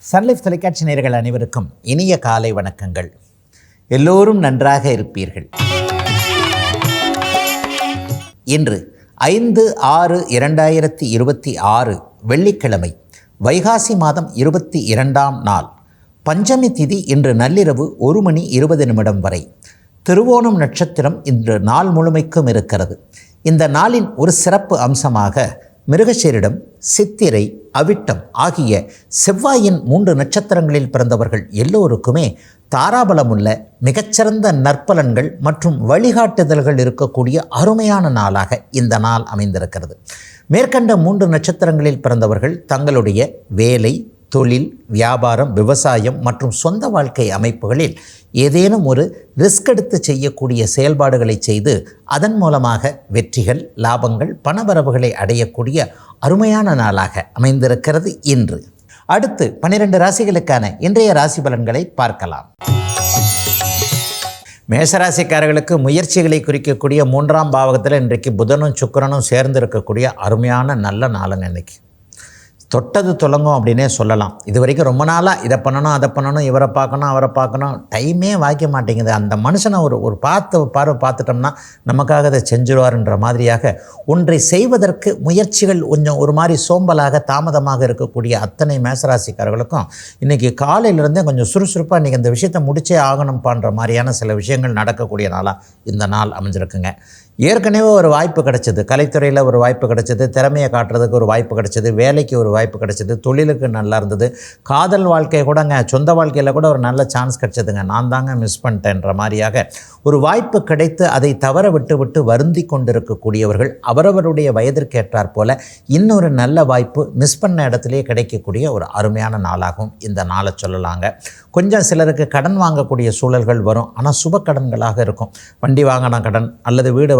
Sun Life தொலைக்காட்சி நேயர்கள் அனைவருக்கும் இனிய காலை வணக்கங்கள். எல்லோரும் நன்றாக இருப்பீர்கள். இன்று 5/6/2026 வெள்ளிக்கிழமை, வைகாசி மாதம் 22ஆம் நாள், பஞ்சமி திதி. இன்று நள்ளிரவு 1:20 வரை. திருவோணம் நட்சத்திரம் இன்று நாள் முழுமைக்கும் இருக்கிறது. இந்த நாளின் ஒரு சிறப்பு அம்சமாக மிருகசீரிடம், சித்திரை, அவிட்டம் ஆகிய செவ்வாயின் 3 நட்சத்திரங்களில் பிறந்தவர்கள் எல்லோருக்குமே தாராபலமுள்ள மிகச்சிறந்த நற்பலன்கள் மற்றும் வழிகாட்டுதல்கள் இருக்கக்கூடிய அருமையான நாளாக இந்த நாள் அமைந்திருக்கிறது. மேற்கண்ட 3 நட்சத்திரங்களில் பிறந்தவர்கள் தங்களுடைய வேலை, தொழில், வியாபாரம், விவசாயம் மற்றும் சொந்த வாழ்க்கை அமைப்புகளில் ஏதேனும் ஒரு ரிஸ்க் எடுத்து செய்யக்கூடிய செயல்பாடுகளை செய்து அதன் மூலமாக வெற்றிகள், லாபங்கள், பணவரவுகளை அடையக்கூடிய அருமையான நாளாக அமைந்திருக்கிறது இன்று. அடுத்து 12 ராசிகளுக்கான இன்றைய ராசி பலன்களை பார்க்கலாம். மேஷராசிக்காரர்களுக்கு முயற்சிகளை குறிக்கக்கூடிய 3ஆம் பாவகத்தில் இன்றைக்கு புதனும் சுக்கிரனும் சேர்ந்து இருக்கக்கூடிய அருமையான நல்ல நாளுங்க. இன்றைக்கி தொட்டது தொடங்கும் அப்படின்னே சொல்லலாம். இது வரைக்கும் ரொம்ப நாளாக இதை பண்ணணும், அதை பண்ணணும், இவரை பார்க்கணும், அவரை பார்க்கணும், டைமே வாய்க்க மாட்டேங்குது. அந்த மனுஷனை ஒரு பார்த்துட்டோம்னா நமக்காக அதை செஞ்சுருவார்ன்ற மாதிரியாக ஒன்றை செய்வதற்கு முயற்சிகள் கொஞ்சம் ஒரு மாதிரி சோம்பலாக தாமதமாக இருக்கக்கூடிய அத்தனை மேஷராசிக்காரர்களுக்கும் இன்றைக்கி காலையிலேருந்தே கொஞ்சம் சுறுசுறுப்பாக இன்றைக்கி அந்த விஷயத்தை முடிச்சே ஆகணும்பான்ற மாதிரியான சில விஷயங்கள் நடக்கக்கூடிய நாளாக இந்த நாள் அமைஞ்சிருக்குங்க. ஏற்கனவே ஒரு வாய்ப்பு கிடச்சிது, கலைத்துறையில் ஒரு வாய்ப்பு கிடச்சிது, திறமையை காட்டுறதுக்கு ஒரு வாய்ப்பு கிடச்சிது, வேலைக்கு ஒரு வாய்ப்பு கிடச்சிது, தொழிலுக்கு நல்லா இருந்தது, காதல் வாழ்க்கை கூடங்க, சொந்த வாழ்க்கையில் கூட ஒரு நல்ல சான்ஸ் கிடச்சிதுங்க, நான் தாங்க மிஸ் பண்ணிட்டேன்ற மாதிரியாக ஒரு வாய்ப்பு கிடைத்து அதை தவற விட்டு வருந்தி கொண்டிருக்கக்கூடியவர்கள் அவரவருடைய வயதிற்கேற்றாற் போல இன்னொரு நல்ல வாய்ப்பு மிஸ் பண்ண இடத்துலையே கிடைக்கக்கூடிய ஒரு அருமையான நாளாகவும் இந்த நாளை சொல்லலாங்க. கொஞ்சம் சிலருக்கு கடன் வாங்கக்கூடிய சூழல்கள் வரும், ஆனால் சுப கடன்களாக இருக்கும். வண்டி வாங்கின கடன் அல்லது வீடு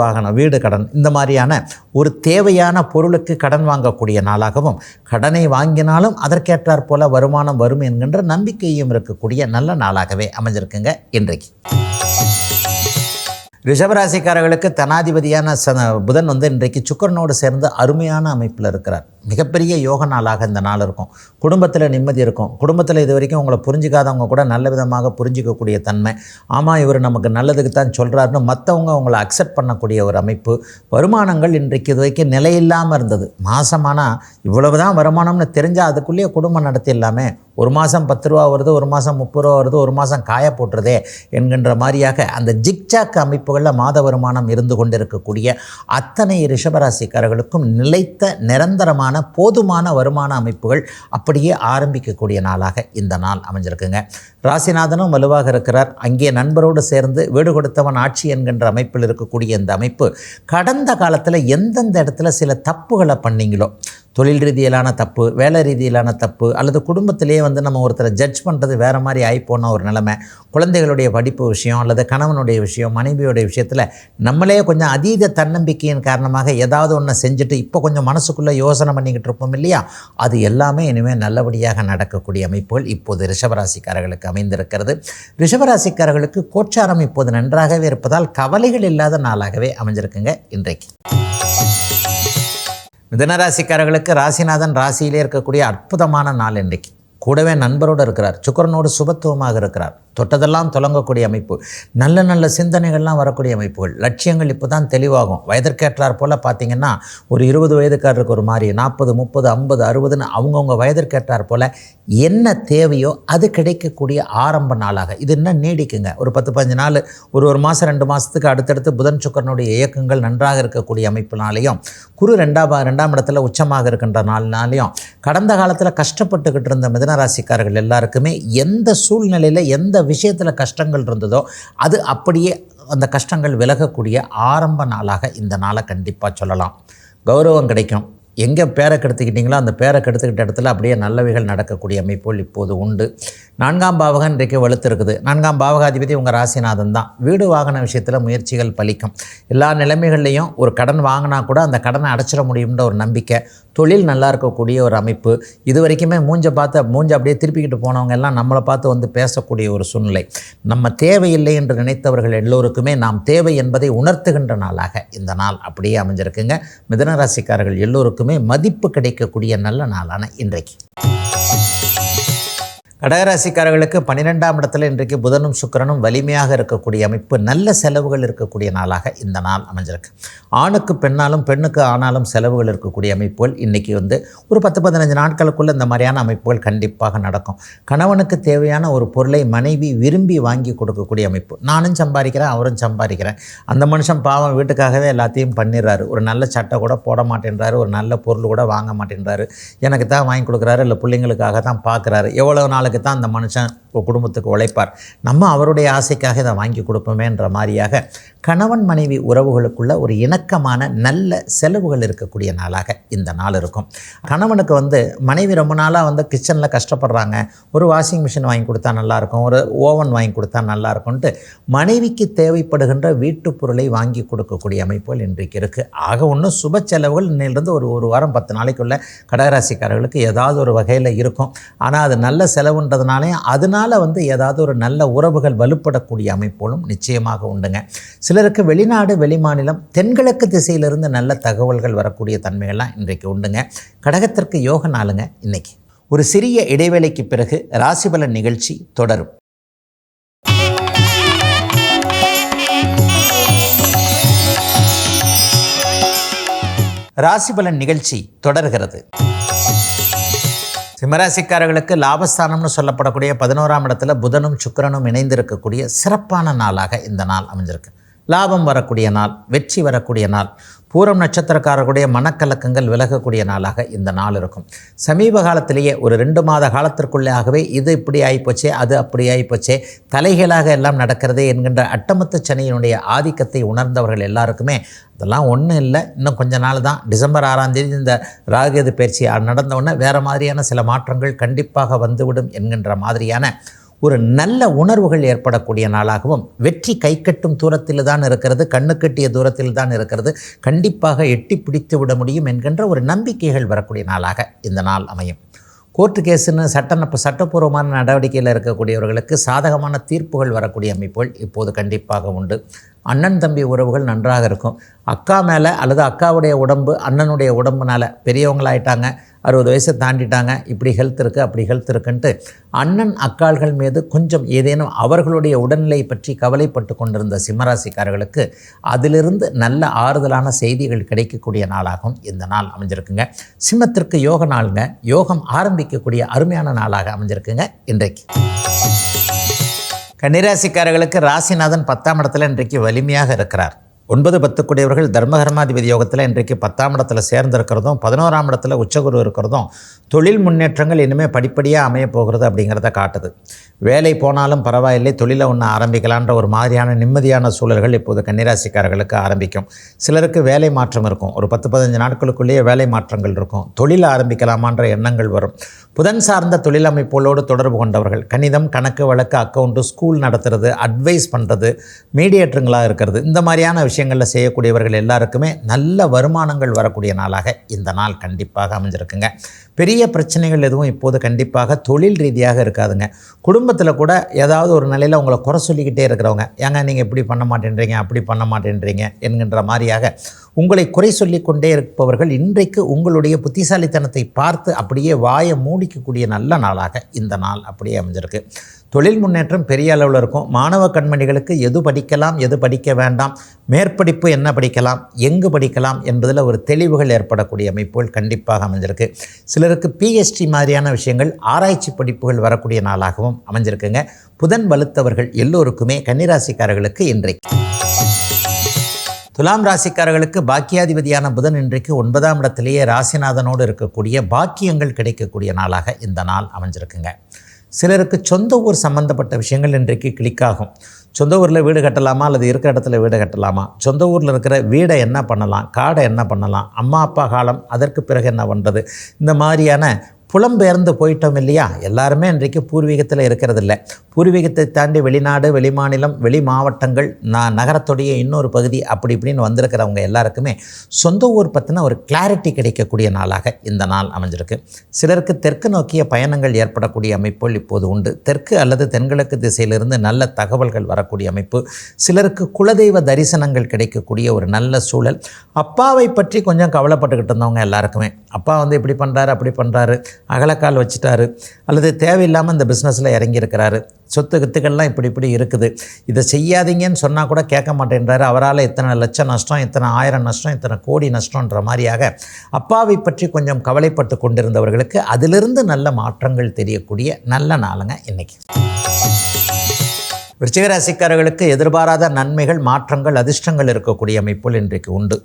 கடன், இந்த மாதிரியான ஒரு தேவையான பொருளுக்கு கடன் வாங்கக்கூடிய நாளாகவும், கடனை வாங்கினாலும் அதற்கேற்றாற் போல வருமானம் வரும் என்கின்ற நம்பிக்கையும் இருக்கக்கூடிய நல்ல நாளாகவே அமைஞ்சிருக்குங்க இன்றைக்கு. ரிஷபராசிக்காரர்களுக்கு தனாதிபதியான புதன் இன்றைக்கு சுக்கிரனோடு சேர்ந்து அருமையான அமைப்பில் இருக்கிறார். மிகப்பெரிய யோக நாளாக இந்த நாள் இருக்கும். குடும்பத்தில் நிம்மதி இருக்கும். குடும்பத்தில் இது வரைக்கும் உங்களை புரிஞ்சிக்காதவங்க கூட நல்ல விதமாக புரிஞ்சிக்கக்கூடிய தன்மை, ஆமாம் இவர் நமக்கு நல்லதுக்கு தான் சொல்கிறாருன்னு மற்றவங்க அவங்கள அக்செப்ட் பண்ணக்கூடிய ஒரு அமைப்பு. வருமானங்கள் இன்றைக்கு இது வரைக்கும் நிலையில்லாமல் இருந்தது. மாதமானால் இவ்வளவு தான் வருமானம்னு தெரிஞ்சால் அதுக்குள்ளேயே குடும்பம் நடத்தி இல்லாமல் ஒரு மாதம் 10 ரூபா வருது, ஒரு மாதம் 30 ரூபா வருது, ஒரு மாதம் காய போட்டுறதே என்கின்ற மாதிரியாக அந்த ஜிக்ஜாக் அமைப்புகளில் மாத வருமானம் இருந்து கொண்டிருக்கக்கூடிய அத்தனை ரிஷபராசிக்காரர்களுக்கும் நிலைத்த நிரந்தரமான போதுமான வருமான அமைப்புகள் அப்படியே ஆரம்பிக்கக்கூடிய நாளாக இந்த நாள் அமைஞ்சிருக்குங்க. ராசிநாதனும் வலுவாக இருக்கிறார். அங்கே நண்பரோடு சேர்ந்து வீடு கொடுத்தவன் ஆட்சி என்கின்ற அமைப்பில் இருக்கக்கூடிய இந்த அமைப்பு கடந்த காலத்தில் எந்தெந்த இடத்துல சில தப்புகளை பண்ணீங்களோ, தொழில் ரீதியிலான தப்பு, வேலை ரீதியிலான தப்பு, அல்லது குடும்பத்திலேயே நம்ம ஒருத்தரை ஜட்ஜ் பண்ணுறது வேறு மாதிரி ஆகிப்போன ஒரு நிலைமை, குழந்தைகளுடைய படிப்பு விஷயம் அல்லது கணவனுடைய விஷயம், மனைவியோடைய விஷயத்தில் நம்மளே கொஞ்சம் அதீத தன்னம்பிக்கையின் காரணமாக ஏதாவது ஒன்று செஞ்சுட்டு இப்போ கொஞ்சம் மனசுக்குள்ளே யோசனை பண்ணிக்கிட்டு இருப்போம் இல்லையா, அது எல்லாமே இனிமேல் நல்லபடியாக நடக்கக்கூடிய அமைப்புகள் இப்போது ரிஷபராசிக்காரர்களுக்கு அமைந்திருக்கிறது. ரிஷபராசிக்காரர்களுக்கு கோச்சாரம் இப்போது நன்றாகவே இருப்பதால் கவலைகள் இல்லாத நாளாகவே அமைஞ்சிருக்குங்க இன்றைக்கு. மிதுனராசிக்காரர்களுக்கு ராசிநாதன் ராசியிலே இருக்கக்கூடிய அற்புதமான நாள் இன்றைக்கு. கூடவே நண்பரோடு இருக்கிறார். சுக்கிரனோடு சுபத்துவமாக இருக்கிறார். தொட்டதெல்லாம் தொடங்கக்கூடிய அமைப்பு, நல்ல நல்ல சிந்தனைகள்லாம் வரக்கூடிய அமைப்புகள், லட்சியங்கள் இப்போ தான் தெளிவாகும். வயதிற்கேற்றார் போல் பார்த்திங்கன்னா ஒரு 20 வயதுக்காரருக்கு ஒரு மாதிரி, 40, 30, 50, 60ன்னு அவங்கவுங்க வயதிற்கேற்றார் போல் என்ன தேவையோ அது கிடைக்கக்கூடிய ஆரம்ப நாளாக இது இன்னும் நீடிக்குங்க. ஒரு 10-15 நாள், ஒரு மாதம் 2 மாதத்துக்கு அடுத்தடுத்து புதன் சுக்கிரனுடைய இயக்கங்கள் நன்றாக இருக்கக்கூடிய அமைப்பினாலேயும், குரு 2ஆம் இடத்துல உச்சமாக இருக்கின்ற நாளினாலையும் கடந்த காலத்தில் கஷ்டப்பட்டுக்கிட்டு இருந்த மிதுனராசிக்காரர்கள் எல்லாருக்குமே எந்த சூழ்நிலையில் எந்த விஷயத்தில் கஷ்டங்கள் இருந்ததோ அது அப்படியே அந்த கஷ்டங்கள் விலகக்கூடிய ஆரம்ப நாளாக இந்த நாளை கண்டிப்பாக சொல்லலாம். கௌரவம் கிடைக்கும். எங்கே பேரை கெடுத்துக்கிட்டீங்களோ அந்த பேரை கெடுத்துக்கிட்ட இடத்துல அப்படியே நல்லவைகள் நடக்கக்கூடிய அமைப்புகள் இப்போது உண்டு. 4ஆம் பாவகம் இன்றைக்கு வலுத்து இருக்குது. 4ஆம் பாவகாதிபதி உங்கள் ராசிநாதன் தான். வீடு வாங்கின விஷயத்தில் முயற்சிகள் பலிக்கும். எல்லா நிலைமைகள்லையும் ஒரு கடன் வாங்கினா கூட அந்த கடனை அடைச்சிட முடியும்ன்ற ஒரு நம்பிக்கை, தொழில் நல்லா இருக்கக்கூடிய ஒரு அமைப்பு. இது வரைக்குமே மூஞ்சை அப்படியே திருப்பிக்கிட்டு போனவங்க எல்லாம் நம்மளை பார்த்து பேசக்கூடிய ஒரு சூழ்நிலை. நம்ம தேவையில்லை என்று நினைத்தவர்கள் எல்லோருக்குமே நாம் தேவை என்பதை உணர்த்துகின்ற நாளாக இந்த நாள் அப்படியே அமைஞ்சிருக்குங்க. மிதுனராசிக்காரர்கள் எல்லோருக்குமே மதிப்பு கிடைக்கக்கூடிய நல்ல நாளான இன்றைக்கு. கடகராசிக்காரர்களுக்கு 12ஆம் இடத்துல இன்றைக்கு புதனும் சுக்கிரனும் வலிமையாக இருக்கக்கூடிய அமைப்பு, நல்ல செலவுகள் இருக்கக்கூடிய நாளாக இந்த நாள் அமைஞ்சிருக்கு. ஆணுக்கு பெண்ணாலும் பெண்ணுக்கு ஆனாலும் செலவுகள் இருக்கக்கூடிய அமைப்புகள் இன்றைக்கி ஒரு 10-15 நாட்களுக்குள்ளே இந்த மாதிரியான அமைப்புகள் கண்டிப்பாக நடக்கும். கணவனுக்கு தேவையான ஒரு பொருளை மனைவி விரும்பி வாங்கி கொடுக்கக்கூடிய அமைப்பு. நானும் சம்பாதிக்கிறேன், அவரும் சம்பாதிக்கிறேன். அந்த மனுஷன் பாவம் வீட்டுக்காகவே எல்லாத்தையும் பண்ணிடுறாரு. ஒரு நல்ல சட்டை கூட போட மாட்டேன்றாரு, ஒரு நல்ல பொருள் கூட வாங்க மாட்டேன்றாரு. எனக்கு தான் வாங்கி கொடுக்குறாரு, இல்லை பிள்ளைங்களுக்காக தான் பார்க்குறாரு. எவ்வளோ நாளுக்கு தான் அந்த மனுஷன் குடும்பத்துக்கு உழைப்பார், நம்ம அவருடைய ஆசைக்காக இதை வாங்கி கொடுப்போமேன்ற மாதிரியாக கணவன் மனைவி உறவுகளுக்குள்ள ஒரு இணக்கமான நல்ல செலவுகள் இருக்கக்கூடிய நாளாக இந்த நாள் இருக்கும். கணவனுக்கு மனைவி ரொம்ப நாளாக கிச்சனில் கஷ்டப்படுறாங்க, ஒரு வாஷிங் மிஷின் வாங்கி கொடுத்தா நல்லாயிருக்கும், ஒரு ஓவன் வாங்கி கொடுத்தா நல்லாயிருக்கும்ன்ட்டு மனைவிக்கு தேவைப்படுகின்ற வீட்டு பொருளை வாங்கி கொடுக்கக்கூடிய அமைப்புகள் இன்றைக்கு இருக்குது. ஆக ஒன்று சுப செலவுகள் இன்னிலிருந்து ஒரு வாரம் 10 நாளைக்குள்ள கடகராசிக்காரர்களுக்கு ஏதாவது ஒரு வகையில் இருக்கும். ஆனால் அது நல்ல செலவுன்றதுனாலே அதனால் ஏதாவது ஒரு நல்ல உறவுகள் வலுப்படக்கூடிய அமைப்புகளும் நிச்சயமாக உண்டுங்க. சிலருக்கு வெளிநாடு வெளிமாநிலம் தென்கிழக்கு திசையிலிருந்து நல்ல தகவல்கள் வரக்கூடிய தன்மைகள்லாம் இன்றைக்கு உண்டுங்க. கடகத்திற்கு யோக நாளுங்க இன்னைக்கு. ஒரு சிறிய இடைவேளைக்கு பிறகு ராசிபலன் நிகழ்ச்சி தொடரும். ராசிபலன் நிகழ்ச்சி தொடர்கிறது. சிம்மராசிக்காரர்களுக்கு லாபஸ்தானம்னு சொல்லப்படக்கூடிய 11ஆம் இடத்துல புதனும் சுக்கிரனும் இணைந்திருக்கக்கூடிய சிறப்பான நாளாக இந்த நாள் அமைஞ்சிருக்கு. லாபம் வரக்கூடிய நாள், வெற்றி வரக்கூடிய நாள், பூரம் நட்சத்திரக்காரர்களுடைய மனக்கலக்கங்கள் விலகக்கூடிய நாளாக இந்த நாள் இருக்கும். சமீப காலத்திலேயே ஒரு 2 மாத காலத்திற்குள்ளேயாகவே இது இப்படி ஆகிப்போச்சே, அது அப்படி ஆகிப்போச்சே, தலைகளாக எல்லாம் நடக்கிறதே என்கின்ற அட்டமத்து சனியினுடைய ஆதிக்கத்தை உணர்ந்தவர்கள் எல்லாருக்குமே அதெல்லாம் ஒன்றும் இல்லை, இன்னும் கொஞ்ச நாள் தான், டிசம்பர் 6ஆம் தேதி இந்த ராகுகேது பயிற்சி நடந்தவுடனே வேறு மாதிரியான சில மாற்றங்கள் கண்டிப்பாக வந்துவிடும் என்கின்ற மாதிரியான ஒரு நல்ல உணர்வுகள் ஏற்படக்கூடிய நாளாகவும், வெற்றி கைக்கட்டும் தூரத்தில் தான் இருக்கிறது, கண்ணுக்கட்டிய தூரத்தில் தான் இருக்கிறது, கண்டிப்பாக எட்டி பிடித்து விட முடியும் என்கின்ற ஒரு நம்பிக்கைகள் வரக்கூடிய நாளாக இந்த நாள் அமையும். கோர்ட்டு கேஸுன்னு சட்டப்பூர்வமான நடவடிக்கையில் இருக்கக்கூடியவர்களுக்கு சாதகமான தீர்ப்புகள் வரக்கூடிய அமைப்புகள் இப்போது கண்டிப்பாக உண்டு. அண்ணன் தம்பி உறவுகள் நன்றாக இருக்கும். அக்கா மேலே அல்லது அக்காவுடைய உடம்பு அண்ணனுடைய உடம்புனால பெரியவங்களாயிட்டாங்க, 60 வயசை தாண்டிட்டாங்க, இப்படி ஹெல்த் இருக்குது அப்படி ஹெல்த் இருக்குன்ட்டு அண்ணன் அக்காள்கள் மீது கொஞ்சம் ஏதேனும் அவர்களுடைய உடல்நிலை பற்றி கவலைப்பட்டு கொண்டிருந்த சிம்மராசிக்காரர்களுக்கு அதிலிருந்து நல்ல ஆறுதலான செய்திகள் கிடைக்கக்கூடிய நாளாகவும் இந்த நாள் அமைஞ்சிருக்குங்க. சிம்மத்திற்கு யோக நாளுங்க. யோகம் ஆரம்பிக்கக்கூடிய அருமையான நாளாக அமைஞ்சிருக்குங்க இன்றைக்கு. கன்னிராசிக்காரர்களுக்கு ராசிநாதன் 10ஆம் இடத்துல இன்றைக்கு வலிமையாக இருக்கிறார். 9-10 கூடியவர்கள் தர்மகர்மாதிபதி யோகத்தில் இன்றைக்கு 10ஆம் இடத்துல சேர்ந்திருக்கிறதும் 11ஆம் இடத்துல உச்சகுரு இருக்கிறதும் தொழில் முன்னேற்றங்கள் இனிமேல் படிப்படியாக அமைய போகிறது அப்படிங்கிறத காட்டுது. வேலை போனாலும் பரவாயில்லை, தொழிலை ஒன்று ஆரம்பிக்கலான்ற ஒரு மாதிரியான நிம்மதியான சூழல்கள் இப்போது கன்னிராசிக்காரர்களுக்கு ஆரம்பிக்கும். சிலருக்கு வேலை மாற்றம் இருக்கும், ஒரு 10-15 நாட்களுக்குள்ளேயே வேலை மாற்றங்கள் இருக்கும், தொழில் ஆரம்பிக்கலாமான்ற எண்ணங்கள் வரும். புதன் சார்ந்த தொழில் அமைப்புகளோடு தொடர்பு கொண்டவர்கள், கணிதம், கணக்கு, வழக்கு, அக்கௌண்ட்டு, ஸ்கூல் நடத்துறது, அட்வைஸ் பண்ணுறது, மீடியேட்டருங்களாக இருக்கிறது, இந்த மாதிரியான விஷயங்களில் செய்யக்கூடியவர்கள் எல்லாருக்குமே நல்ல வருமானங்கள் வரக்கூடிய நாளாக இந்த நாள் கண்டிப்பாக அமைஞ்சிருக்குங்க. பெரிய பிரச்சனைகள் எதுவும் இப்போது கண்டிப்பாக தொழில் ரீதியாக இருக்காதுங்க. குடும்பத்தில் கூட ஏதாவது ஒரு நிலையில் உங்களை குறை சொல்லிக்கிட்டே இருக்கிறவங்க, ஏங்க நீங்கள் இப்படி பண்ண மாட்டேன்றீங்க அப்படி பண்ண மாட்டேன்றீங்க என்கின்ற மாதிரியாக உங்களை குறை சொல்லி கொண்டே இருப்பவர்கள் இன்றைக்கு உங்களுடைய புத்திசாலித்தனத்தை பார்த்து அப்படியே வாயை மூடிக்கக்கூடிய நல்ல நாளாக இந்த நாள் அப்படியே அமைஞ்சிருக்கு. தொழில் முன்னேற்றம் பெரிய அளவில் இருக்கும். மாணவ கண்மணிகளுக்கு எது படிக்கலாம் எது படிக்க வேண்டாம், மேற்படிப்பு என்ன படிக்கலாம் எங்கு படிக்கலாம் என்பதில் ஒரு தெளிவுகள் ஏற்படக்கூடிய அமைப்புகள் கண்டிப்பாக அமைஞ்சிருக்கு. சிலருக்கு பிஹெச்டி மாதிரியான விஷயங்கள், ஆராய்ச்சி படிப்புகள் வரக்கூடிய நாளாகவும் அமைஞ்சிருக்குங்க. புதன் வலுத்தவர்கள் எல்லோருக்குமே கன்னிராசிக்காரர்களுக்கு இன்றைக்கு. துலாம் ராசிக்காரர்களுக்கு பாக்கியாதிபதியான புதன் இன்றைக்கு 9ஆம் இடத்திலேயே ராசிநாதனோடு இருக்கக்கூடிய பாக்கியங்கள் கிடைக்கக்கூடிய நாளாக இந்த நாள் அமைஞ்சிருக்குங்க. சிலருக்கு சொந்த ஊர் சம்பந்தப்பட்ட விஷயங்கள் இன்றைக்கு கிளிக்காகும். சொந்த ஊரில் வீடு கட்டலாமா அல்லது இருக்கிற இடத்துல வீடு கட்டலாமா, சொந்த ஊரில் இருக்கிற வீடை என்ன பண்ணலாம், காடை என்ன பண்ணலாம், அம்மா அப்பா காலம் அதற்கு பிறகு என்ன பண்ணுறது, இந்த மாதிரியான புலம்பெயர்ந்து போயிட்டோம் இல்லையா, எல்லாருமே இன்றைக்கு பூர்வீகத்தில் இருக்கிறதில்ல. பூர்வீகத்தை தாண்டி வெளிநாடு, வெளிமாநிலம், வெளி மாவட்டங்கள், நகரத்துடைய இன்னொரு பகுதி அப்படி இப்படின்னு வந்திருக்கிறவங்க எல்லாருக்குமே சொந்த ஊர் பற்றின ஒரு கிளாரிட்டி கிடைக்கக்கூடிய நாளாக இந்த நாள் அமைஞ்சிருக்கு. சிலருக்கு தெற்கு நோக்கிய பயணங்கள் ஏற்படக்கூடிய அமைப்புகள் இப்போது உண்டு. தெற்கு அல்லது தென்கிழக்கு திசையிலிருந்து நல்ல தகவல்கள் வரக்கூடிய அமைப்பு. சிலருக்கு குலதெய்வ தரிசனங்கள் கிடைக்கக்கூடிய ஒரு நல்ல சூழல். அப்பாவை பற்றி கொஞ்சம் கவலைப்பட்டுக்கிட்டு இருந்தவங்க எல்லாருக்குமே, அப்பா இப்படி பண்ணுறாரு அப்படி பண்ணுறாரு, அகலக்கால் வச்சுட்டாரு, அல்லது தேவையில்லாமல் இந்த பிஸ்னஸில் இறங்கியிருக்கிறாரு, சொத்து கித்துக்கள்லாம் இப்படி இருக்குது, இதை செய்யாதீங்கன்னு சொன்னால் கூட கேட்க மாட்டேன்றாரு, அவரால் இத்தனை லட்சம் நஷ்டம், இத்தனை ஆயிரம் நஷ்டம், இத்தனை கோடி நஷ்டன்ற மாதிரியாக அப்பாவை பற்றி கொஞ்சம் கவலைப்பட்டு கொண்டிருந்தவர்களுக்கு அதிலிருந்து நல்ல மாற்றங்கள் தெரியக்கூடிய நல்ல நாளுங்க இன்றைக்கி. விருச்சிக ராசிக்காரர்களுக்கு எதிர்பாராத நன்மைகள், மாற்றங்கள், அதிர்ஷ்டங்கள் இருக்கக்கூடிய அமைப்புகள் இன்றைக்கு உண்டு.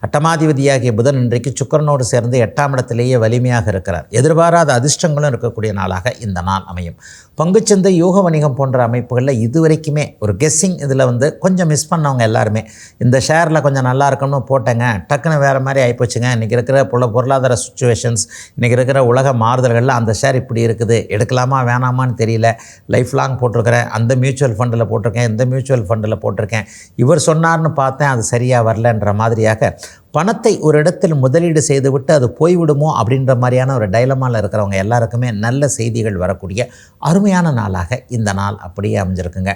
அட்டமாதிபதியாகிய புதன் இன்றைக்கு சுக்கிரனோடு சேர்ந்து 8ஆம் இடத்திலேயே வலிமையாக இருக்கிறார். எதிர்பாராத அதிர்ஷ்டங்களும் இருக்கக்கூடிய நாளாக இந்த நாள் அமையும். பங்குச்சந்தை, யோக வணிகம் போன்ற அமைப்புகளில் இதுவரைக்குமே ஒரு கெஸ்ஸிங் இதில் கொஞ்சம் மிஸ் பண்ணவங்க எல்லாருமே இந்த ஷேரில் கொஞ்சம் நல்லா இருக்கணும்னு போட்டேங்க, டக்குன்னு வேறு மாதிரி ஆகிப்போச்சுங்க, இன்றைக்கி இருக்கிற பொருளாதார சுச்சுவேஷன்ஸ், இன்றைக்கி இருக்கிற உலக மாறுதல்களில் அந்த ஷேர் இப்படி இருக்குது, எடுக்கலாமா வேணாமான்னு தெரியல, லைஃப் லாங் போட்டிருக்கிறேன், அந்த மியூச்சுவல் ஃபண்டில் போட்டிருக்கேன், இந்த மியூச்சுவல் ஃபண்டில் போட்டிருக்கேன், இவர் சொன்னார்னு பார்த்தேன் அது சரியாக வரலன்ற மாதிரியாக பணத்தை ஒரு இடத்தில் முதலீடு செய்துவிட்டு அது போய்விடுமோ அப்படின்ற மாதிரியான ஒரு டைலமாவில் இருக்கிறவங்க எல்லாருக்குமே நல்ல செய்திகள் வரக்கூடிய அருமையான நாளாக இந்த நாள் அப்படியே அமைஞ்சிருக்குங்க.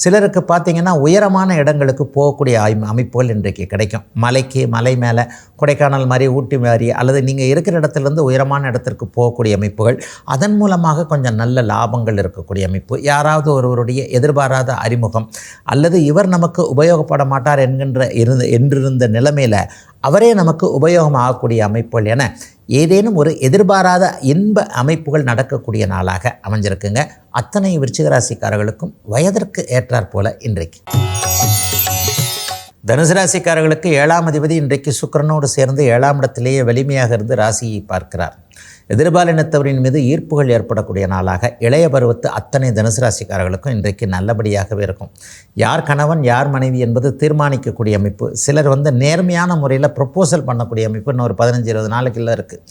சிலருக்கு பார்த்திங்கன்னா உயரமான இடங்களுக்கு போகக்கூடிய அமைப்புகள் இன்றைக்கு கிடைக்கும். மலை மேலே கொடைக்கானல் மாதிரி, ஊட்டி மாதிரி, அல்லது நீங்கள் இருக்கிற இடத்துலேருந்து உயரமான இடத்திற்கு போகக்கூடிய அமைப்புகள், அதன் மூலமாக கொஞ்சம் நல்ல லாபங்கள் இருக்கக்கூடிய அமைப்பு. யாராவது ஒருவருடைய எதிர்பாராத அறிமுகம், அல்லது இவர் நமக்கு உபயோகப்பட மாட்டார் என்றிருந்த நிலைமையில் அவரே நமக்கு உபயோகம் ஆகக்கூடிய அமைப்புகள் என ஏதேனும் ஒரு எதிர்பாராத இன்ப அமைப்புகள் நடக்கக்கூடிய நாளாக அமைஞ்சிருக்குங்க. அத்தனை விருச்சிக ராசிக்காரர்களுக்கும் வயதிற்கு ஏற்றாற் போல இன்றைக்கு. தனுசு ராசிக்காரர்களுக்கு 7ஆம் அதிபதி இன்றைக்கு சுக்கிரனோடு சேர்ந்து 7ஆம் இடத்திலேயே வலிமையாக இருந்து ராசியை பார்க்கிறார். எதிர்பாலினத்தவரின் மீது ஈர்ப்புகள் ஏற்படக்கூடிய நாளாக இளைய பருவத்து அத்தனை தனுசு ராசிக்காரர்களுக்கும் இன்றைக்கு நல்லபடியாகவே இருக்கும். யார் கணவன் யார் மனைவி என்பது தீர்மானிக்கக்கூடிய அமைப்பு. சிலர் நேர்மையான முறையில் ப்ரொப்போசல் பண்ணக்கூடிய அமைப்பு இன்னும் ஒரு 15-20 நாளைக்குள்ள இருக்குது.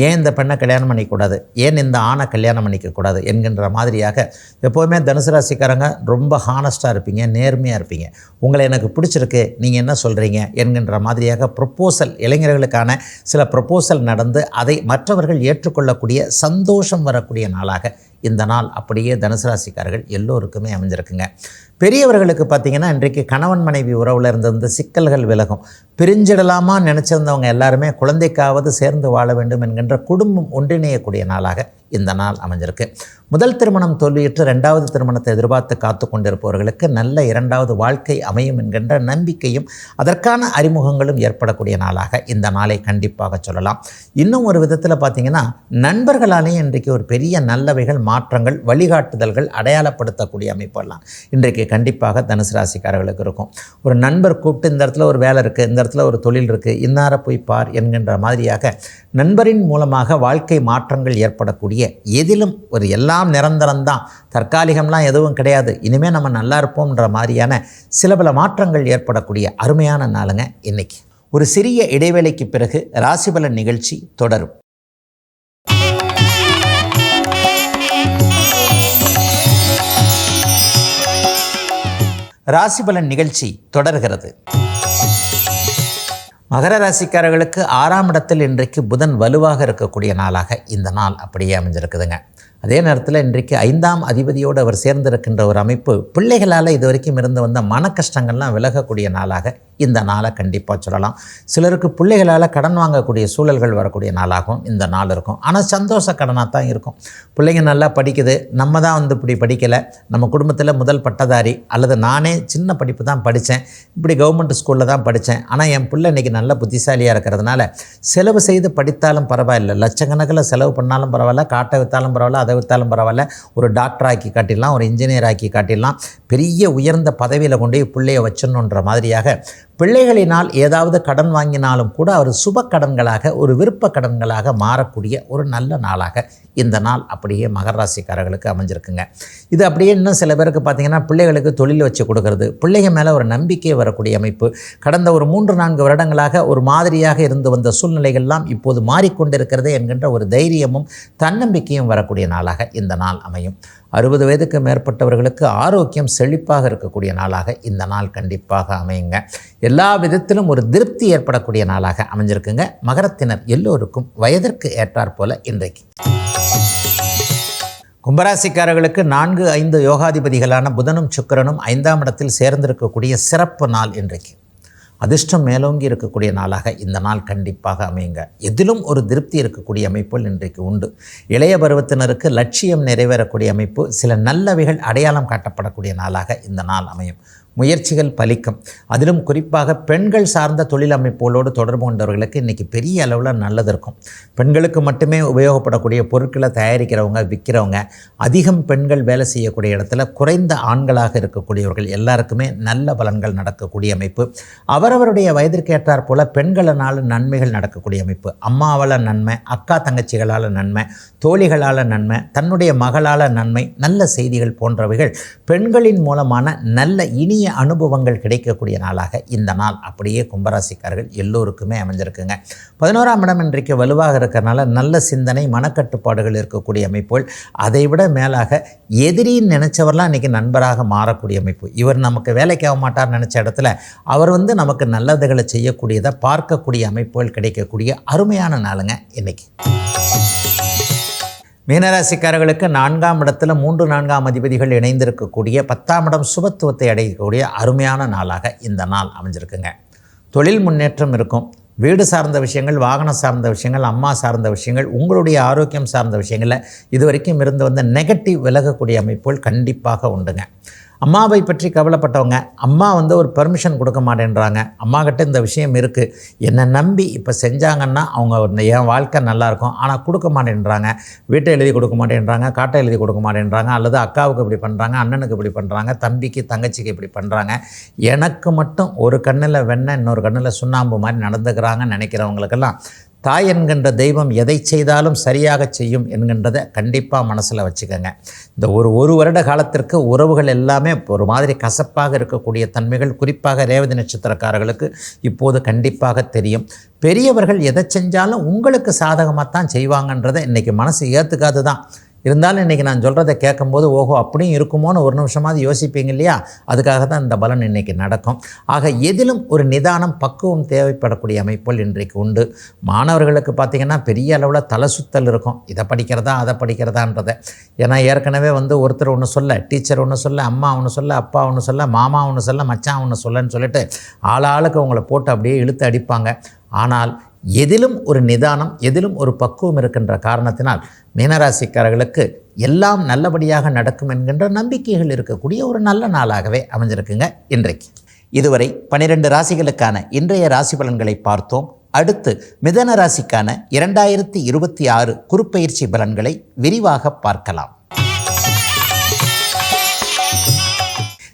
ஏன் இந்த பெண்ணை கல்யாணம் பண்ணிக்கூடாது, ஏன் இந்த ஆணை கல்யாணம் பண்ணிக்கக்கூடாது என்கின்ற மாதிரியாக எப்போதுமே தனுசு ராசிக்காரங்க ரொம்ப ஹானஸ்ட்டாக இருப்பீங்க, நேர்மையாக இருப்பீங்க. உங்களை எனக்கு பிடிச்சிருக்கு, நீங்கள் என்ன சொல்கிறீங்க என்கின்ற மாதிரியாக ப்ரொப்போசல், இளைஞர்களுக்கான சில ப்ரொப்போசல் நடந்து அதை மற்றவர்கள் ஏற்றுக்கொள்ளக்கூடிய சந்தோஷம் வரக்கூடிய நாளாக இந்த நாள் அப்படியே தனுசு ராசிக்காரர்கள் எல்லோருக்குமே அமைஞ்சிருக்குங்க. பெரியவர்களுக்கு பார்த்திங்கன்னா இன்றைக்கு கணவன் மனைவி உறவில் இருந்த சிக்கல்கள் விலகும். பிரிஞ்சிடலாமா நினச்சிருந்தவங்க எல்லாருமே குழந்தைக்காவது சேர்ந்து வாழ வேண்டும் என்கின்ற குடும்பம் ஒன்றிணையக்கூடிய நாளாக இந்த நாள் அமைஞ்சிருக்கு. முதல் திருமணம் தோல்வியுற்று 2வது திருமணத்தை எதிர்பார்த்து காத்து கொண்டிருப்பவர்களுக்கு நல்ல 2வது வாழ்க்கை அமையும் என்கின்ற நம்பிக்கையும் அதற்கான அறிமுகங்களும் ஏற்படக்கூடிய நாளாக இந்த நாளை கண்டிப்பாக சொல்லலாம். இன்னும் ஒரு விதத்தில் பார்த்திங்கன்னா நண்பர்களாலேயும் இன்றைக்கு ஒரு பெரிய நல்லவைகள், மாற்றங்கள், வழிகாட்டுதல்கள் அடையாளப்படுத்தக்கூடிய அமைப்பெல்லாம் இன்றைக்கு கண்டிப்பாக தனுசு ராசிக்காரர்களுக்கு இருக்கும். ஒரு நண்பர் கூப்பிட்டு இந்த இடத்துல ஒரு வேலை இருக்குது, இந்த இடத்துல ஒரு தொழில் இருக்குது, இன்னார போய் பார் என்கின்ற மாதிரியாக நண்பரின் மூலமாக வாழ்க்கை மாற்றங்கள் ஏற்படக்கூடிய, எதிலும் ஒரு எல்லாம் நிரந்தரம்தான், தற்காலிகம்லாம் எதுவும் கிடையாது, இனிமேல் நம்ம நல்லா இருப்போம்ன்ற மாதிரியான சில பல மாற்றங்கள் ஏற்படக்கூடிய அருமையான நாளுங்க இன்னைக்கு. ஒரு சிறிய இடைவேளைக்கு பிறகு ராசிபலன் நிகழ்ச்சி தொடரும். ராசிபலன் நிகழ்ச்சி தொடர்கிறது. மகர ராசிக்காரர்களுக்கு 6ஆம் இடத்தில் இன்றைக்கு புதன் வலுவாக இருக்கக்கூடிய நாளாக இந்த நாள் அப்படியே அமைஞ்சிருக்குதுங்க. அதே நேரத்தில் இன்றைக்கு 5ஆம் அதிபதியோடு அவர் சேர்ந்திருக்கின்ற ஒரு அமைப்பு பிள்ளைகளால் இது வரைக்கும் இருந்து வந்த மன கஷ்டங்கள்லாம் விலகக்கூடிய நாளாக இந்த நாளை கண்டிப்பாக சொல்லலாம். சிலருக்கு பிள்ளைகளால் கடன் வாங்கக்கூடிய சூழல்கள் வரக்கூடிய நாளாகவும் இந்த நாள் இருக்கும். ஆனால் சந்தோஷ கடனாக தான் இருக்கும். பிள்ளைங்க நல்லா படிக்குது, நம்ம தான் இப்படி படிக்கலை, நம்ம குடும்பத்தில் முதல் பட்டதாரி, அல்லது நானே சின்ன படிப்பு தான் படித்தேன், இப்படி கவர்மெண்ட் ஸ்கூலில் தான் படித்தேன், ஆனால் என் பிள்ளை இன்றைக்கி நல்ல புத்திசாலியாக இருக்கிறதுனால செலவு செய்து படித்தாலும் பரவாயில்லை, லட்சக்கணக்கில் செலவு பண்ணாலும் பரவாயில்ல, காட்டை விற்றாலும் பரவாயில்ல, அதை விற்றாலும் பரவாயில்ல, ஒரு டாக்டர் ஆக்கி காட்டிடலாம், ஒரு இன்ஜினியர் ஆக்கி காட்டிடலாம், பெரிய உயர்ந்த பதவியில் கொண்டு போய் பிள்ளையை வச்சிடணுன்ற மாதிரியாக பிள்ளைகளினால் ஏதாவது கடன் வாங்கினாலும் கூட அவர் சுப கடன்களாக, ஒரு விருப்ப கடன்களாக மாறக்கூடிய ஒரு நல்ல நாளாக இந்த நாள் அப்படியே மகர ராசிக்காரர்களுக்கு அமைஞ்சிருக்குங்க. இது அப்படியே இன்னும் சில பேருக்கு பார்த்திங்கன்னா பிள்ளைகளுக்கு தொழில் வச்சு கொடுக்கறது, பிள்ளைகள் மேலே ஒரு நம்பிக்கை வரக்கூடிய அமைப்பு. கடந்த ஒரு 3-4 வருடங்களாக ஒரு மாதிரியாக இருந்து வந்த சூழ்நிலைகள்லாம் இப்போது மாறிக்கொண்டிருக்கிறதே என்கின்ற ஒரு தைரியமும் தன்னம்பிக்கையும் வரக்கூடிய நாளாக இந்த நாள் அமையும். 60 வயதுக்கு மேற்பட்டவர்களுக்கு ஆரோக்கியம் செழிப்பாக இருக்கக்கூடிய நாளாக இந்த நாள் கண்டிப்பாக அமையுங்க. எல்லா விதத்திலும் ஒரு திருப்தி ஏற்படக்கூடிய நாளாக அமைஞ்சிருக்குங்க. மகரத்தினர் எல்லோருக்கும் வயதிற்கு ஏற்றாற் போல இன்றைக்கு. கும்பராசிக்காரர்களுக்கு 4-5 யோகாதிபதிகளான புதனும் சுக்கிரனும் 5ஆம் இடத்தில் சேர்ந்திருக்கக்கூடிய சிறப்பு நாள் இன்றைக்கு. அதிர்ஷ்டம் மேலோங்கி இருக்கக்கூடிய நாளாக இந்த நாள் கண்டிப்பாக அமையுங்க. எதிலும் ஒரு திருப்தி இருக்கக்கூடிய அமைப்புகள் இன்றைக்கு உண்டு. இளைய பருவத்தினருக்கு லட்சியம் நிறைவேறக்கூடிய அமைப்பு, சில நல்லவைகள் அடையாளம் காட்டப்படக்கூடிய நாளாக இந்த நாள் அமையும். முயற்சிகள் பலிக்கும். அதிலும் குறிப்பாக பெண்கள் சார்ந்த தொழில் அமைப்புகளோடு தொடர்பு கொண்டவர்களுக்கு இன்றைக்கி பெரிய அளவில் நல்லது இருக்கும். பெண்களுக்கு மட்டுமே உபயோகப்படக்கூடிய பொருட்களை தயாரிக்கிறவங்க, விற்கிறவங்க, அதிகம் பெண்கள் வேலை செய்யக்கூடிய இடத்துல குறைந்த ஆண்களாக இருக்கக்கூடியவர்கள் எல்லாருக்குமே நல்ல பலன்கள் நடக்கக்கூடிய அமைப்பு. அவரவருடைய வயதிற்கு ஏற்றாற் போல் பெண்களினால் நன்மைகள் நடக்கக்கூடிய அமைப்பு. அம்மாவால் நன்மை, அக்கா தங்கச்சிகளால் நன்மை, தோழிகளால் நன்மை, தன்னுடைய மகளால் நன்மை, நல்ல செய்திகள் போன்றவைகள் பெண்களின் மூலமான நல்ல இனிய அனுபவங்கள் கிடைக்கக்கூடிய நாளாக இந்த நாள் அப்படியே கும்பராசிக்காரர்கள் எல்லோருக்குமே அமைஞ்சிருக்குங்க. 11ஆம் இடம் இன்றைக்கு வலுவாக இருக்கிறனால நல்ல சிந்தனை, மனக்கட்டுப்பாடுகள் இருக்கக்கூடிய அமைப்புகள். அதைவிட மேலாக எதிரின்னு நினைச்சவரெலாம் இன்றைக்கி நண்பராக மாறக்கூடிய அமைப்பு. இவர் நமக்கு வேலைக்கு ஆக மாட்டார்னு நினச்ச இடத்துல அவர் நமக்கு நல்லதுகளை செய்யக்கூடியதை பார்க்கக்கூடிய அமைப்புகள் கிடைக்கக்கூடிய அருமையான நாளுங்க இன்னைக்கு. மீனராசிக்காரர்களுக்கு 4ஆம் இடத்துல 3, 4ஆம் அதிபதிகள் இணைந்திருக்கக்கூடிய 10ஆம் இடம் சுபத்துவத்தை அடையக்கூடிய அருமையான நாளாக இந்த நாள் அமைஞ்சிருக்குங்க. தொழில் முன்னேற்றம் இருக்கும். வீடு சார்ந்த விஷயங்கள், வாகனம் சார்ந்த விஷயங்கள், அம்மா சார்ந்த விஷயங்கள், உங்களுடைய ஆரோக்கியம் சார்ந்த விஷயங்களில் இதுவரைக்கும் இருந்து வந்த நெகட்டிவ் விலகக்கூடிய அமைப்புகள் கண்டிப்பாக உண்டுங்க. அம்மாவை பற்றி கவலைப்பட்டவங்க, அம்மா ஒரு பெர்மிஷன் கொடுக்க மாட்டேன்றாங்க, அம்மாக்கிட்ட இந்த விஷயம் இருக்குது, என்னை நம்பி இப்போ செஞ்சாங்கன்னா அவங்க என் வாழ்க்கை நல்லாயிருக்கும், ஆனால் கொடுக்க மாட்டேன்றாங்க, வீட்டை எழுதி கொடுக்க மாட்டேன்றாங்க, காட்டை எழுதி கொடுக்க மாட்டேன்றாங்க, அல்லது அக்காவுக்கு இப்படி பண்ணுறாங்க, அண்ணனுக்கு இப்படி பண்ணுறாங்க, தம்பிக்கு தங்கச்சிக்கு இப்படி பண்ணுறாங்க, எனக்கு மட்டும் ஒரு கண்ணில் வெண்ணெய் இன்னொரு கண்ணில் சுண்ணாம்பு மாதிரி நடந்துக்கிறாங்கன்னு நினைக்கிறவங்களுக்கெல்லாம் தாய் என்கின்ற தெய்வம் எதை செய்தாலும் சரியாக செய்யும் என்கின்றதை கண்டிப்பாக மனசில் வச்சுக்கோங்க. இந்த ஒரு வருட காலத்திற்கு உறவுகள் எல்லாமே ஒரு மாதிரி கசப்பாக இருக்கக்கூடிய தன்மைகள் குறிப்பாக ரேவதி நட்சத்திரக்காரர்களுக்கு இப்போது கண்டிப்பாக தெரியும். பெரியவர்கள் எதை செஞ்சாலும் உங்களுக்கு சாதகமாக தான் செய்வாங்கன்றதை இன்றைக்கி மனசு ஏற்றுக்காது தான். இருந்தாலும் இன்றைக்கி நான் சொல்கிறத கேட்கும்போது ஓஹோ அப்படியும் இருக்குமோன்னு ஒரு நிமிஷமாவது யோசிப்பீங்க இல்லையா? அதுக்காக தான் இந்த பலன் இன்றைக்கி நடக்கும். ஆக எதிலும் ஒரு நிதானம், பக்குவம் தேவைப்படக்கூடிய அமைப்புகள் இன்றைக்கு உண்டு. மாணவர்களுக்கு பார்த்திங்கன்னா பெரிய அளவில் தலை சுத்தல் இருக்கும். இதை படிக்கிறதா அதை படிக்கிறதான்றதை. ஏன்னா ஏற்கனவே ஒருத்தர் ஒன்று சொல்ல, டீச்சர் ஒன்று சொல்ல, அம்மா ஒன்று சொல்ல, அப்பா ஒன்று சொல்ல, மாமா ஒன்று சொல்ல, மச்சான் ஒன்று சொல்லன்னு சொல்லிட்டு ஆளாளுக்கு அவங்கள போட்டு அப்படியே இழுத்து அடிப்பாங்க. ஆனால் எதிலும் ஒரு நிதானம், எதிலும் ஒரு பக்குவம் இருக்கின்ற காரணத்தினால் மீனராசிக்காரர்களுக்கு எல்லாம் நல்லபடியாக நடக்கும் என்கின்ற நம்பிக்கைகள் இருக்கக்கூடிய ஒரு நல்ல நாளாகவே அமைஞ்சிருக்குங்க இன்றைக்கு. இதுவரை 12 ராசிகளுக்கான இன்றைய ராசி பலன்களை பார்த்தோம். அடுத்து மிதன ராசிக்கான 2026 குருப்பெயர்ச்சி பலன்களை விரிவாக பார்க்கலாம்.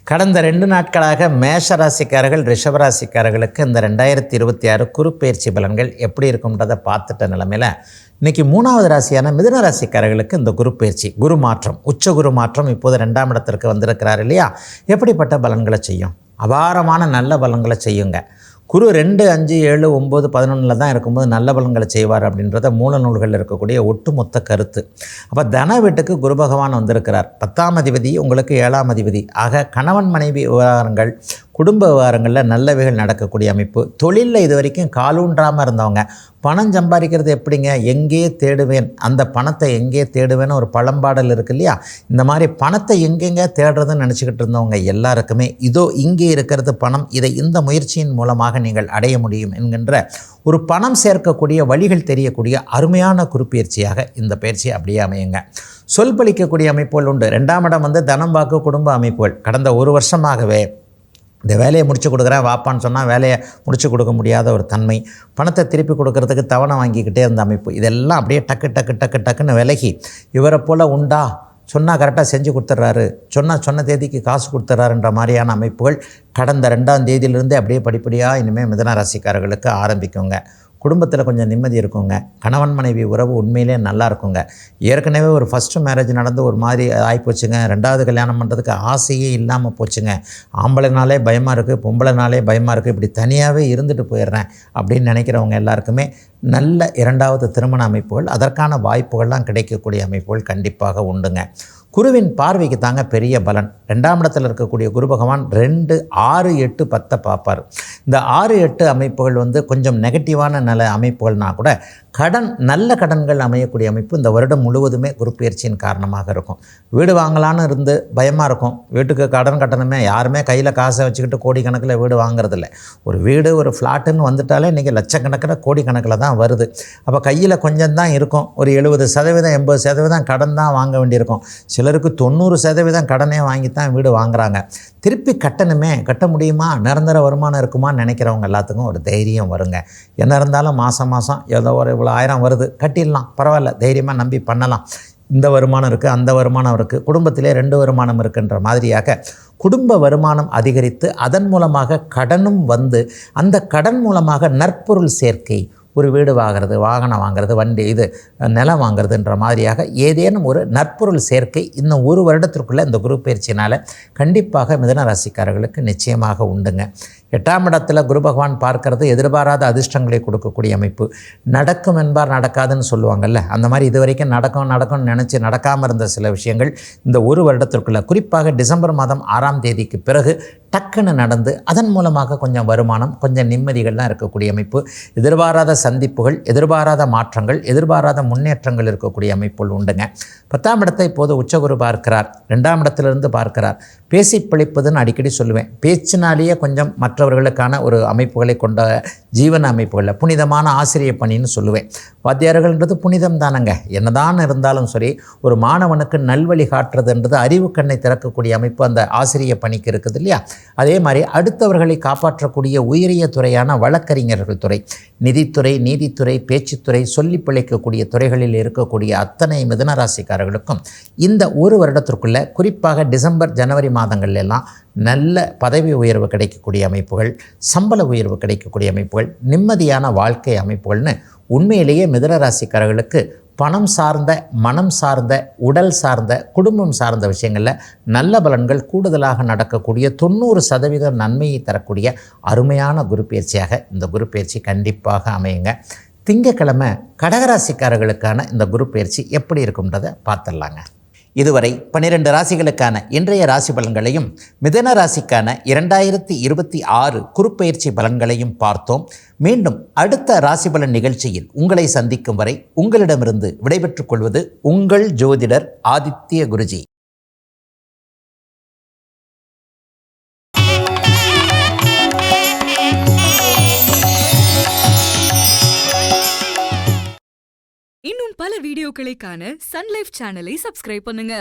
கடந்த 2 நாட்களாக மேஷ ராசிக்காரர்கள், ரிஷபராசிக்காரர்களுக்கு இந்த 2026 குருப்பெயர்ச்சி பலன்கள் எப்படி இருக்கும்ன்றதை பார்த்துட்ட நிலைமையில் இன்றைக்கி 3வது ராசியான மிதுன ராசிக்காரர்களுக்கு இந்த குருப்பெயர்ச்சி, குரு மாற்றம், உச்ச குரு மாற்றம் இப்போது 2ஆம் இடத்திற்கு வந்திருக்கிறார் இல்லையா? எப்படிப்பட்ட பலன்களை செய்யும்? அபாரமான நல்ல பலன்களை செய்யுங்க. குரு 2, 5, 7, 9, 11 தான் இருக்கும்போது நல்ல பலன்களை செய்வார் அப்படின்றத மூல நூல்களில் இருக்கக்கூடிய ஒட்டுமொத்த கருத்து. அப்போ தன வீட்டுக்கு குரு பகவான் வந்திருக்கிறார். 10ஆம் அதிபதி உங்களுக்கு 7ஆம் அதிபதி. ஆக கணவன் மனைவி விவகாரங்கள், குடும்ப விவகாரங்களில் நல்லவைகள் நடக்கக்கூடிய அமைப்பு. தொழிலில் இது வரைக்கும் காலூன்றாமல் இருந்தவங்க பணம் சம்பாதிக்கிறது எப்படிங்க, எங்கே தேடுவேன், அந்த பணத்தை எங்கே தேடுவேன்னு ஒரு பழம்பாடல் இருக்குது இல்லையா? இந்த மாதிரி பணத்தை எங்கெங்கே தேடுறதுன்னு நினச்சிக்கிட்டு இருந்தவங்க எல்லாருக்குமே இதோ இங்கே இருக்கிறது பணம், இதை இந்த முயற்சியின் மூலமாக நீங்கள் அடைய முடியும் என்கின்ற ஒரு பணம் சேர்க்கக்கூடிய வழிகள் தெரியக்கூடிய அருமையான குருப்பெயர்ச்சியாக இந்த பயிற்சி அப்படியே அமையுங்க. சொல் பலிக்கக்கூடிய அமைப்புகள் உண்டு. 2ஆம் இடம் தனம் வாக்கு குடும்ப அமைப்புகள். கடந்த ஒரு வருஷமாகவே இந்த வேலையை முடிச்சு கொடுக்குறேன் வாப்பான்னு சொன்னால் வேலையை முடிச்சு கொடுக்க முடியாத ஒரு தன்மை, பணத்தை திருப்பி கொடுக்கறதுக்கு தவணை வாங்கிக்கிட்டே இருந்த அமைப்பு, இதெல்லாம் அப்படியே டக்குன்னு விலகி இவரை போல் உண்டா, சொன்னால் கரெக்டாக செஞ்சு கொடுத்துட்றாரு, சொன்ன தேதிக்கு காசு கொடுத்துட்றாருன்ற மாதிரியான அமைப்புகள் கடந்த 2ஆம் தேதியிலிருந்தே அப்படியே படிப்படியாக இனிமேல் மிதுன ராசிக்காரர்களுக்கு ஆரம்பிக்குங்க. குடும்பத்தில் கொஞ்சம் நிம்மதி இருக்குங்க. கணவன் மனைவி உறவு உண்மையிலே நல்லா இருக்குங்க. ஏற்கனவே ஒரு ஃபஸ்ட்டு மேரேஜ் நடந்து ஒரு மாதிரி ஆகிப்போச்சுங்க, 2வது கல்யாணம் பண்ணுறதுக்கு ஆசையே இல்லாமல் போச்சுங்க, ஆம்பளைனாலே பயமாக இருக்குது, பொம்பளைனாலே பயமாக இருக்குது, இப்படி தனியாகவே இருந்துட்டு போயிடுறேன் அப்படின்னு நினைக்கிறவங்க எல்லாருக்குமே நல்ல 2வது திருமண அமைப்புகள், அதற்கான வாய்ப்புகள்லாம் கிடைக்கக்கூடிய அமைப்புகள் கண்டிப்பாக உண்டுங்க. குருவின் பார்வைக்கு தாங்க பெரிய பலன். 2ஆம் இடத்தில் இருக்கக்கூடிய குரு பகவான் 2, 6, 8, 10 பார்ப்பார். இந்த 6, 8 அமைப்புகள் கொஞ்சம் நெகட்டிவான அமைப்புகள்னா கூட நல்ல கடன்கள் அமையக்கூடிய அமைப்பு இந்த வருடம் முழுவதுமே குரு பயிற்சியின் காரணமாக இருக்கும். வீடு வாங்கலான்னு இருந்து பயமாக இருக்கும். வீட்டுக்கு கடன் கட்டணமே, யாருமே கையில் காசை வச்சுக்கிட்டு கோடிக்கணக்கில் வீடு வாங்குறதில்ல. ஒரு வீடு ஒரு ஃப்ளாட்டுன்னு வந்துட்டாலே இன்றைக்கி லட்சக்கணக்கில் கோடிக்கணக்கில் தான் வருது. அப்போ கையில் கொஞ்சம் தான் இருக்கும். ஒரு 70% 80% கடன் தான் வாங்க வேண்டியிருக்கும். சிலருக்கு 90% கடனே வாங்கி தான் வீடு வாங்குகிறாங்க. திருப்பி கட்டணுமே, கட்ட முடியுமா, நிரந்தர வருமானம் இருக்குமான்னு நினைக்கிறவங்க எல்லாத்துக்கும் ஒரு தைரியம் வருங்க. என்ன இருந்தாலும் மாதம் ஏதோ ஒரு இவ்வளோ 1000 வருது, கட்டிடலாம், பரவாயில்ல, தைரியமாக நம்பி பண்ணலாம். இந்த வருமானம் இருக்குது, அந்த வருமானம் இருக்குது, குடும்பத்திலே 2 வருமானம் இருக்குன்ற மாதிரியாக குடும்ப வருமானம் அதிகரித்து அதன் மூலமாக கடனும் வந்து அந்த கடன் மூலமாக நற்பொருள் சேர்க்கை, ஒரு வீடு வாங்கிறது, வாகனம் வாங்கிறது, வண்டி நிலம் வாங்கிறதுன்ற மாதிரியாக ஏதேனும் ஒரு நற்பொருள் சேர்க்கை இன்னும் ஒரு வருடத்திற்குள்ளே இந்த குரு பயிற்சினால் கண்டிப்பாக மிதுன ராசிக்காரர்களுக்கு நிச்சயமாக உண்டுங்க. 8ஆம் இடத்துல குரு பகவான் பார்க்கறது எதிர்பாராத அதிர்ஷ்டங்களை கொடுக்கக்கூடிய அமைப்பு. நடக்கும் என்பார் நடக்காதுன்னு சொல்லுவாங்கள்ல, அந்த மாதிரி இது வரைக்கும் நடக்கும்னு நினச்சி நடக்காமல் இருந்த சில விஷயங்கள் இந்த ஒரு வருடத்திற்குள்ளே, குறிப்பாக டிசம்பர் மாதம் 6ஆம் தேதிக்கு பிறகு டக்குன்னு நடந்து அதன் மூலமாக கொஞ்சம் வருமானம், கொஞ்சம் நிம்மதிகள்லாம் இருக்கக்கூடிய அமைப்பு. எதிர்பாராத சந்திப்புகள், எதிர்பாராத மாற்றங்கள், எதிர்பாராத முன்னேற்றங்கள் இருக்கக்கூடிய அமைப்புகள் உண்டுங்க. 10ஆம் இடத்தை இப்போது உச்சகுரு பார்க்கிறார், 2ஆம் இடத்திலிருந்து பார்க்கிறார். பேசி பிழைப்பதுன்னு அடிக்கடி சொல்லுவேன். பேச்சினாலேயே கொஞ்சம் மற்றவர்களுக்கான ஒரு அமைப்புகளை கொண்ட ஜீவன அமைப்புகளில் புனிதமான ஆசிரிய பணின்னு சொல்லுவேன். வாத்தியார்கள்ன்றது புனிதம் தானங்க. என்னதான் இருந்தாலும் சரி, ஒரு மாணவனுக்கு நல்வழி காட்டுறதுன்றது அறிவு கண்ணை திறக்கக்கூடிய அமைப்பு அந்த ஆசிரிய பணிக்கு இருக்குது இல்லையா? அதே மாதிரி அடுத்தவர்களை காப்பாற்றக்கூடிய உயரிய துறையான வழக்கறிஞர்கள் துறை, நிதித்துறை, நீதித்துறை, பேச்சுத்துறை, சொல்லி பிழைக்கக்கூடிய துறைகளில் இருக்கக்கூடிய அத்தனை மிதுனராசிக்காரர்களுக்கும் இந்த ஒரு வருடத்திற்குள்ளே, குறிப்பாக டிசம்பர் ஜனவரி மாதங்கள்ல எல்லாம் நல்ல பதவி உயர்வு கிடைக்கக்கூடிய அமைப்புகள், சம்பள உயர்வு கிடைக்கக்கூடிய அமைப்புகள், நிம்மதியான வாழ்க்கை அமைப்புகள்னு உண்மையிலேயே மிதுனராசிக்காரர்களுக்கு பணம் சார்ந்த, மனம் சார்ந்த, உடல் சார்ந்த, குடும்பம் சார்ந்த விஷயங்களில் நல்ல பலன்கள் கூடுதலாக நடக்கக்கூடிய 90% நன்மையை தரக்கூடிய அருமையான குரு பயிற்சியாக இந்த குரு பயிற்சி கண்டிப்பாக அமையுங்க. திங்கக்கிழமை கடகராசிக்காரர்களுக்கான இந்த குரு பயிற்சி எப்படி இருக்கும்ன்றதை பார்த்துடலாங்க. இதுவரை 12 ராசிகளுக்கான இன்றைய ராசி பலன்களையும் மிதுன ராசிக்கான 2026 குருப்பெயர்ச்சி பலன்களையும் பார்த்தோம். மீண்டும் அடுத்த ராசி பலன் நிகழ்ச்சியில் உங்களை சந்திக்கும் வரை உங்களிடமிருந்து விடைபெற்றுக் கொள்வது உங்கள் ஜோதிடர் ஆதித்ய குருஜி. இன்னும் பல வீடியோக்களை காண சன் லைஃப் சேனலை சப்ஸ்கிரைப் பண்ணுங்க.